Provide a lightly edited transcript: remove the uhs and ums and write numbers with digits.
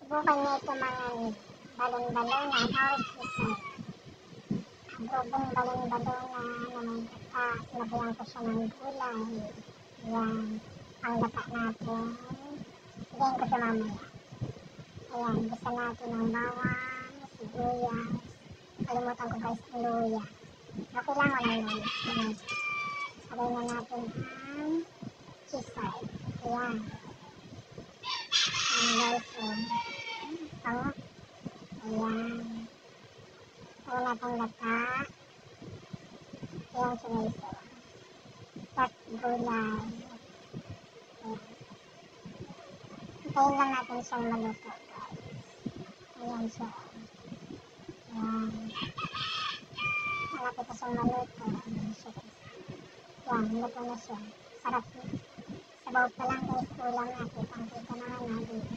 Subukan niya ito mga balon-balonan or kisay. Adobong balon-balonan na may gata. Sinabayan ko siya ng gulay. Ayan. Ang gata natin. Higayin ko ito mamaya. Ayan. Gisa natin ng bawang, sibuyas. Kalimutan ko guys ang luya. Okay lang walang luya. Ayan. Sabay na natin ang kisay. Ayan. Ayan guys. Pango. Ayan. Ayan natin gata. Ayan siya guys. At gulay. Ayan. Hintayin lang natin siyang maluto guys. Ayan siya. Ayan. Malapit na siyang maluto. Ayan siya guys. Ayan, luto na siya. Sarap. Sabaw pa lang guys. Kulang na. Kitang-kita naman na dito.